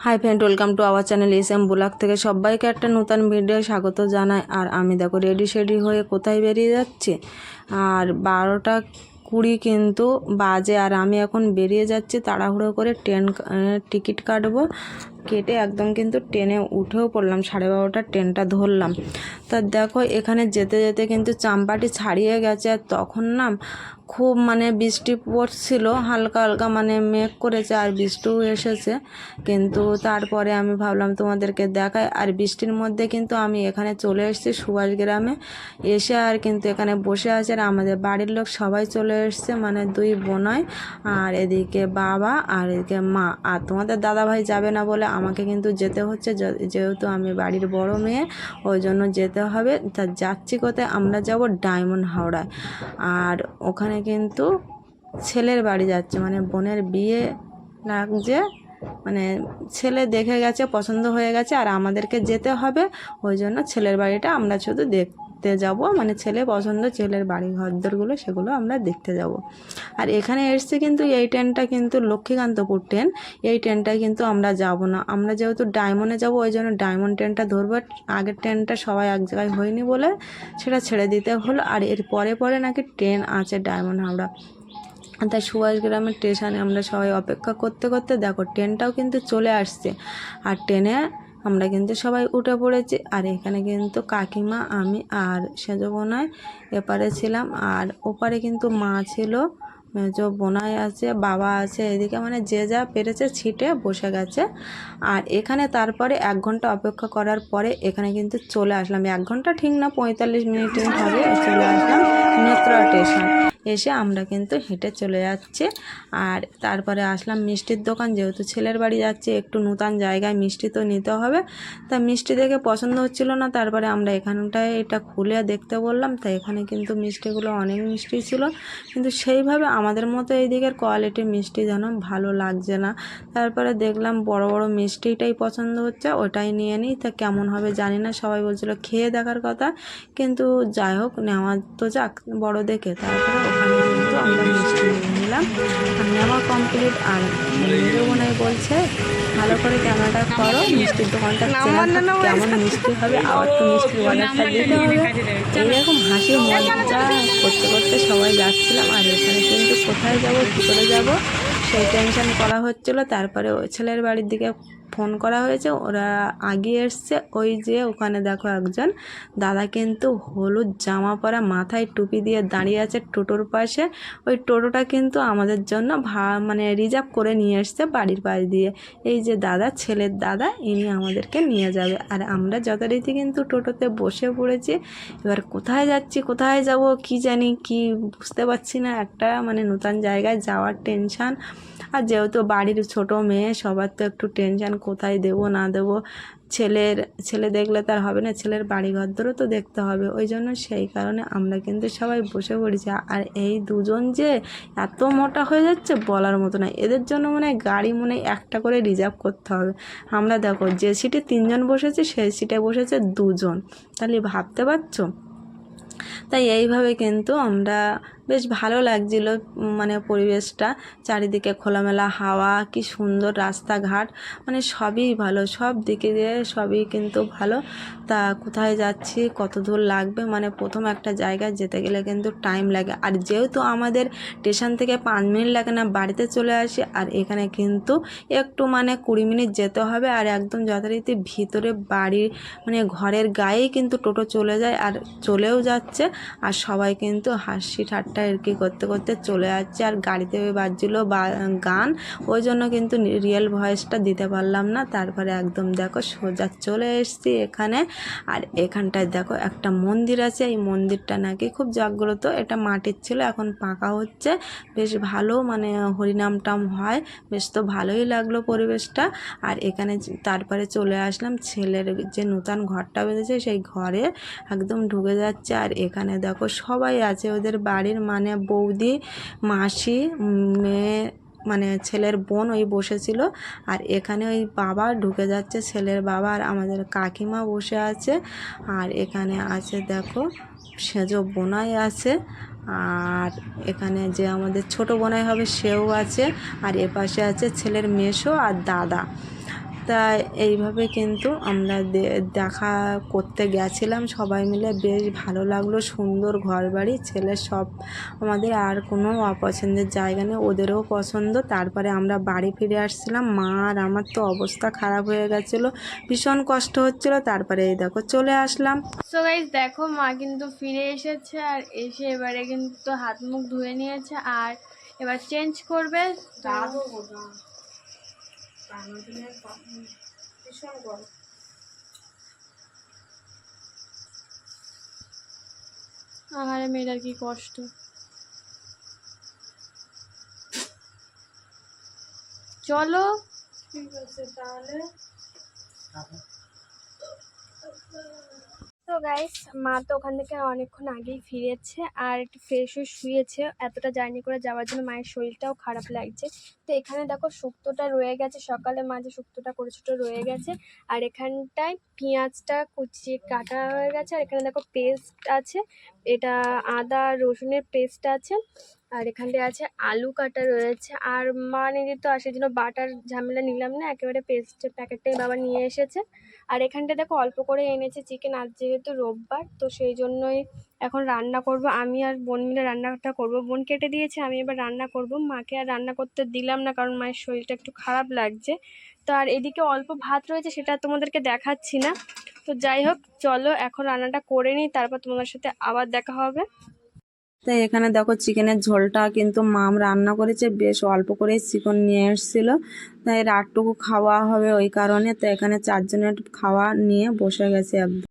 Hi friend, welcome to our channel SM blog থেকে সবাইকে একটা নতুন ভিডিও স্বাগত জানাই। আর আমি দেখো রেডি হয়ে কোথায় বেরিয়ে যাচ্ছি। আর 12টা 20 কিন্তু বাজে, আর আমি এখন বেরিয়ে যাচ্ছি তাড়াহুড়ো করে টিকিট কাটবো। কেটে একদম কিন্তু ট্রেনে উঠেও পড়লাম, 12:30টার ট্রেনটা ধরলাম। তা দেখো এখানে যেতে যেতে কিন্তু চাম্পাটি ছাড়িয়ে গেছে। আর তখন না খুব বৃষ্টি পড়ছিল, হালকা হালকা মেঘ করেছে আর বৃষ্টিও এসেছে। কিন্তু তারপরে আমি ভাবলাম তোমাদেরকে দেখাই। আর বৃষ্টির মধ্যে কিন্তু আমি এখানে চলে এসেছি সুভাষ গ্রামে। এসে আর কিন্তু এখানে বসে আছে, আর আমাদের বাড়ির লোক সবাই চলে এসছে, 2 বোনাই আর এদিকে বাবা আর এদিকে মা। আর তোমাদের দাদাভাই যাবে না বলে আমাকে কিন্তু যেতে হচ্ছে, যেহেতু আমি বাড়ির বড় মেয়ে, ওই জন্য যেতে হবে। তা যাচ্ছি কোথায়? আমরা যাব ডায়মন্ড হাওড়ায়। আর ওখানে কিন্তু ছেলের বাড়ি যাচ্ছে, বোনের বিয়ে লাগছে, ছেলে দেখে গেছে, পছন্দ হয়ে গেছে, আর আমাদেরকে যেতে হবে। ওই জন্য ছেলের বাড়িটা আমরা শুধু দেখতে যাব, ছেলে পছন্দ, ছেলের বাড়ি ঘরদোরগুলো সেগুলো আমরা দেখতে যাব। আর এখানে এসছে কিন্তু এই ট্রেনটা কিন্তু লক্ষ্মীকান্তপুর ট্রেন। এই ট্রেনটায় কিন্তু আমরা যাব না, আমরা যেহেতু ডায়মন্ডে যাব ওই জন্য ডায়মন্ড ট্রেনটা ধরবো। আগের ট্রেনটা সবাই এক জায়গায় হয়নি বলে সেটা ছেড়ে দিতে হলো। আর এর পরে নাকি ট্রেন আছে ডায়মন্ড হাওড়া। তাই সুভাষ গ্রামের স্টেশনে আমরা সবাই অপেক্ষা করতে করতে দেখো ট্রেনটাও কিন্তু চলে আসছে। আর ট্রেনে আমরা কিন্তু সবাই উঠে পড়েছি। আর এখানে কিন্তু কাকিমা, আমি আর সেজ বোনাই এপারে ছিলাম, আর ওপারে কিন্তু মা ছিল, মেজো বোনাই আছে, বাবা আছে, এদিকে যে যা পেরেছে ছিটে বসে গেছে। আর এখানে তারপরে 1 ঘন্টা অপেক্ষা করার পরে এখানে কিন্তু চলে আসলাম। 1 ঘন্টা ঠিক না, 45 মিনিট হবে, চলে আসলাম নেত্রা স্টেশন। এসে আমরা কিন্তু হেঁটে চলে যাচ্ছি। আর তারপরে আসলাম মিষ্টির দোকান, যেহেতু ছেলের বাড়ি যাচ্ছি, একটু নতুন জায়গায় মিষ্টি তো নিতে হবে। তা মিষ্টি দেখে পছন্দ হচ্ছিল না, তারপরে আমরা এখানটায় এটা খুলে দেখতে বললাম। তাই এখানে কিন্তু মিষ্টিগুলো অনেক মিষ্টি ছিল, কিন্তু সেইভাবে আমাদের মতো এই দিকের কোয়ালিটি মিষ্টি যেন ভালো লাগছে না। তারপরে দেখলাম বড় বড় মিষ্টিটাই পছন্দ হচ্ছে, ওটাই নিয়ে নিই। তা কেমন হবে জানি না, সবাই বলছিল খেয়ে দেখার কথা, কিন্তু যাই হোক নেওয়া তো যাক বড় দেখে। তারপরে ওখানে কিন্তু আমরা মিষ্টি নিয়ে নিলাম, আর নেওয়া কমপ্লিট। আর মেজো বোনাই বলছে ভালো করে ক্যামেরাটা করো, মিষ্টির দোকানটা কেমন মিষ্টি হবে, আবার তো মিষ্টির অর্ডারটা দিতে হবে। এইরকম হাসি মজা করতে করতে সবাই যাচ্ছিলাম। আর এখানে কিন্তু কোথায় যাব, কী করে যাব সেই টেনশন করা হচ্ছিলো। তারপরে ওই ছেলের বাড়ির দিকে ফোন করা হয়েছে, ওরা আগিয়ে এসছে। ওই যে ওখানে দেখো একজন দাদা কিন্তু হলুদ জামা পরা, মাথায় টুপি দিয়ে দাঁড়িয়ে আছে টোটোর পাশে। ওই টোটোটা কিন্তু আমাদের জন্য রিজার্ভ করে নিয়ে এসছে বাড়ির পাশ দিয়ে। এই যে দাদা, ছেলের দাদা, ইনি আমাদেরকে নিয়ে যাবে। আর আমরা যথারীতি কিন্তু টোটোতে বসে পড়েছি। এবার কোথায় যাচ্ছি, কোথায় যাব কি জানি, কি বুঝতে পারছি না। একটা নতুন জায়গায় যাওয়ার টেনশান। আর যেহেতু বাড়ির ছোট মেয়ে, সবার তো একটু টেনশান, কোথায় দেবো না দেবো। ছেলে দেখলে তার হবে না, ছেলের বাড়ি ঘরদরও তো দেখতে হবে। ওই জন্য সেই কারণে আমরা কিন্তু সবাই বসে পড়েছি। আর এই দুজন যে এত মোটা হয়ে যাচ্ছে বলার মতো না, এদের জন্য গাড়ি একটা করে রিজার্ভ করতে হবে। আমরা দেখো যে সিটে 3 জন বসেছি সেই সিটে বসেছে 2 জন, তাহলে ভাবতে পারছো। তাই এইভাবে কিন্তু আমরা বেশ ভালো লাগছিল, পরিবেশটা, চারিদিকে খোলামেলা হাওয়া, কি সুন্দর রাস্তাঘাট, সবই ভালো, সব দিকে দিয়ে সবই কিন্তু ভালো। তা কোথায় যাচ্ছি, কত দূর লাগবে, প্রথম একটা জায়গায় যেতে গেলে কিন্তু টাইম লাগে। আর যেহেতু আমাদের স্টেশন থেকে 5 মিনিট লাগে না, বাড়িতে চলে আসি। আর এখানে কিন্তু একটু 20 মিনিট যেতে হবে। আর একদম যথারীতি ভিতরে বাড়ি ঘরের গায়েই কিন্তু টোটো চলে যায়, আর চলেও যাচ্ছে। আর সবাই কিন্তু হাসি ঠাট্টা কি করতে করতে চলে যাচ্ছে। আর গাড়িতে বাজছিল গান, ওই জন্য কিন্তু রিয়েল ভয়েসটা দিতে পারলাম না। তারপরে একদম দেখো সোজা চলে এসেছি এখানে। আর এখানটায় দেখো একটা মন্দির আছে, এই মন্দিরটা নাকি খুব জাগ্রত। এটা মাটির ছিল, এখন পাকা হচ্ছে, বেশ ভালো, হরিনাম টাম হয়, বেশ তো ভালোই লাগলো পরিবেশটা। আর এখানে তারপরে চলে আসলাম ছেলের যে নতুন ঘরটা বেঁধেছে সেই ঘরে, একদম ঢুকে যাচ্ছে। আর এখানে দেখো সবাই আছে, ওদের বাড়ির বৌদি, মাসি, মেয়ে, ছেলের বোন ওই বসেছিল। আর এখানে ওই বাবা ঢুকে যাচ্ছে, ছেলের বাবা, আর আমাদের কাকিমা বসে আছে। আর এখানে আছে দেখো সেজ বোনাই আছে, আর এখানে যে আমাদের ছোট বোনাই হবে সেও আছে। আর এপাশে আছে ছেলের মেসো আর দাদা। তা এইভাবে কিন্তু আমরা দেখা করতে গেছিলাম সবাই মিলে, বেশ ভালো লাগলো। সুন্দর ঘরবাড়ি, ছেলের সব আমাদের, আর কোনো অপছন্দের জায়গা নেই, ওদেরও পছন্দ। তারপরে আমরা বাড়ি ফিরে আসছিলাম, মা আর আমার তো অবস্থা খারাপ হয়ে গেছিলো, ভীষণ কষ্ট হচ্ছিল। তারপরে এই দেখো চলে আসলাম। সো গাইস দেখো মা কিন্তু ফিরে এসেছে, আর এসে এবারে কিন্তু হাত মুখ ধুয়ে নিয়েছে আর এবার চেঞ্জ করবে। আমার মেয়েটার কি কষ্ট। চলো ঠিক আছে তাহলে। তো গাইস মা তো ওখান থেকে অনেকক্ষণ আগেই ফিরেছে আর একটু ফ্রেশ হয়ে শুয়েছে, এতটা জার্নি করে যাওয়ার জন্য মায়ের শরীরটাও খারাপ লাগছে। তো এখানে দেখো শুক্তোটা রয়ে গেছে, সকালে মা যে শুক্তোটা করেছিল রয়ে গেছে, আর এখানটায় পেঁয়াজটা কুচিয়ে কাটা হয়ে গেছে, আর এখানে দেখো পেস্ট আছে, এটা আদা রসুনের পেস্ট আছে, আর এখানটায় আছে আলু কাটা রয়েছে। আর মা নিজে তো আসে জন্য বাটার ঝামেলা নিলাম না, একেবারে পেস্টের প্যাকেটটাই বাবা নিয়ে এসেছে। আর এখানটা দেখো অল্প করে এনেছে চিকেন, আজ যেহেতু রোববার তো সেই জন্যই এখন রান্না করব। আমি আর বোন মিলে রান্নাটা করব, বোন কেটে দিয়েছে, আমি এবার রান্না করব। মাকে আর রান্না করতে দিলাম না কারণ মায়ের শরীরটা একটু খারাপ লাগছে। তো আর এদিকে অল্প ভাত রয়েছে, সেটা তোমাদেরকে দেখাচ্ছি না। তো যাই হোক চলো এখন রান্নাটা করে নিই, তারপর তোমাদের সাথে আবার দেখা হবে। তাই এখানে দেখো চিকেনের ঝোলটা কিন্তু মাম রান্না করেছে, বেশ অল্প করে চিকেন নিয়ে এসেছিলো, তাই রাতটুকু খাওয়া হবে ওই কারণে। তো এখানে 4 জনের খাওয়া নিয়ে বসে গেছে একদম।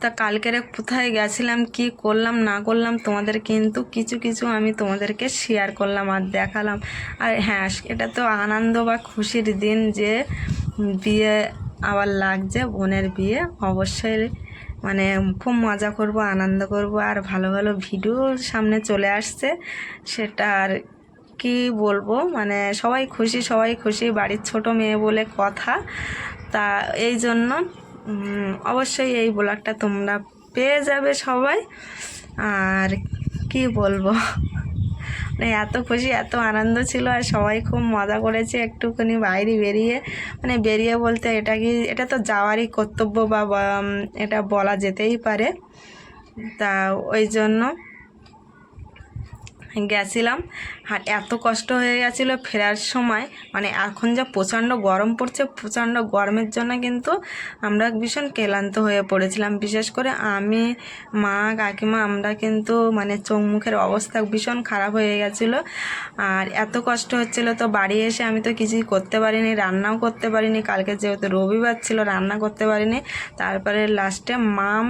তা কালকেরে কোথায় গেছিলাম, কি করলাম না করলাম, তোমাদের কিন্তু কিছু কিছু আমি তোমাদেরকে শেয়ার করলাম আর দেখালাম। আর হ্যাঁ, এটা তো আনন্দ বা খুশির দিন যে বিয়ে আবার লাগছে, বোনের বিয়ে, অবশ্যই মানে খুব মজা করব, আনন্দ করব, আর ভালো ভালো ভিডিও সামনে চলে আসছে। সেটা আর কি বলবো, মানে সবাই খুশি, সবাই খুশি, বাড়ির ছোট মেয়ে বলে কথা। তা এই জন্য অবশ্যই এই ব্লগটা তোমরা পেয়ে যাবে সবাই। আর কি বলবো, মানে এত খুশি, এত আনন্দ ছিল, আর সবাই খুব মজা করেছে। একটুখানি বাইরে বেরিয়ে, মানে বেরিয়ে বলতে এটা তো যাওয়ারই কর্তব্য বা এটা বলা যেতেই পারে। তা ওই জন্য গেছিলাম। আর এত কষ্ট হয়ে গেছিলো ফেরার সময়, মানে এখন যা প্রচণ্ড গরম পড়ছে, প্রচণ্ড গরমের জন্য কিন্তু আমরা ভীষণ ক্লান্ত হয়ে পড়েছিলাম। বিশেষ করে আমি, মা, কাকিমা, আমরা কিন্তু মানে চোখ মুখের অবস্থা ভীষণ খারাপ হয়ে গেছিলো। আর এত কষ্ট হচ্ছিলো, তো বাড়ি এসে আমি তো কিছুই করতে পারিনি, রান্নাও করতে পারিনি। কালকে যেহেতু রবিবার ছিল, রান্না করতে পারিনি। তারপরে লাস্টে মাম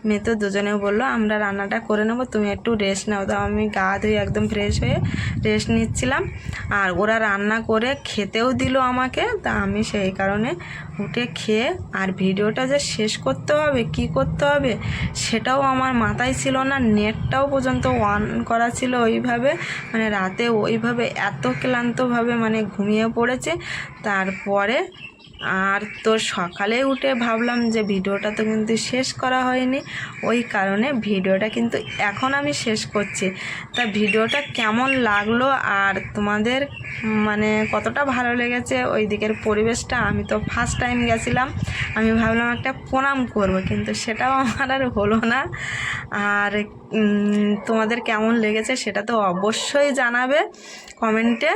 মেয়ে তো দুজনেও বললো আমরা রান্নাটা করে নেবো, তুমি একটু রেস্ট নাও। তো আমি গা ধুয়ে একদম ফ্রেশ হয়ে রেস্ট নিচ্ছিলাম, আর ওরা রান্না করে খেতেও দিল আমাকে। তা আমি সেই কারণে উঠে খেয়ে, আর ভিডিওটা যে শেষ করতে হবে, কি করতে হবে সেটাও আমার মাথায় ছিল না, নেটটাও পর্যন্ত অন করা ছিল ওইভাবে, মানে রাতে ওইভাবে এত ক্লান্তভাবে মানে ঘুমিয়ে পড়েছে। তারপরে আর তো সকালে উঠে ভাবলাম যে ভিডিওটা তো কিন্তু শেষ করা হয়নি, ওই কারণে ভিডিওটা কিন্তু এখন আমি শেষ করছি। তা ভিডিওটা কেমন লাগলো আর তোমাদের মানে কতটা ভালো লেগেছে, ওই দিকের পরিবেশটা, আমি তো ফার্স্ট টাইম গেছিলাম, আমি ভাবলাম একটা প্রণাম করব, কিন্তু সেটাও আমার আর হলো না। আর তোমাদের কেমন লেগেছে সেটা তো অবশ্যই জানাবে কমেন্টে।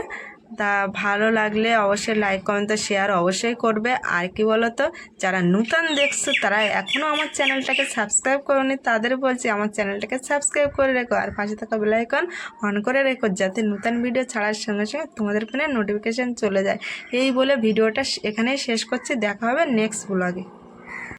তা ভালো লাগলে অবশ্যই লাইক, কমেন্ট, শেয়ার অবশ্যই করবে। আর কি বলো তো, যারা নূতন দেখছো তারা এখনও আমার চ্যানেলটাকে সাবস্ক্রাইব করোনি, তাদের বলছি আমার চ্যানেলটাকে সাবস্ক্রাইব করে রেখো, আর পাশে থাকা বেল আইকন অন করে রেখো, যাতে নূতন ভিডিও ছাড়ার সঙ্গে সঙ্গে তোমাদের ফোনে নোটিফিকেশান চলে যায়। এই বলে ভিডিওটা এখানেই শেষ করছি, দেখা হবে নেক্সট ব্লগে।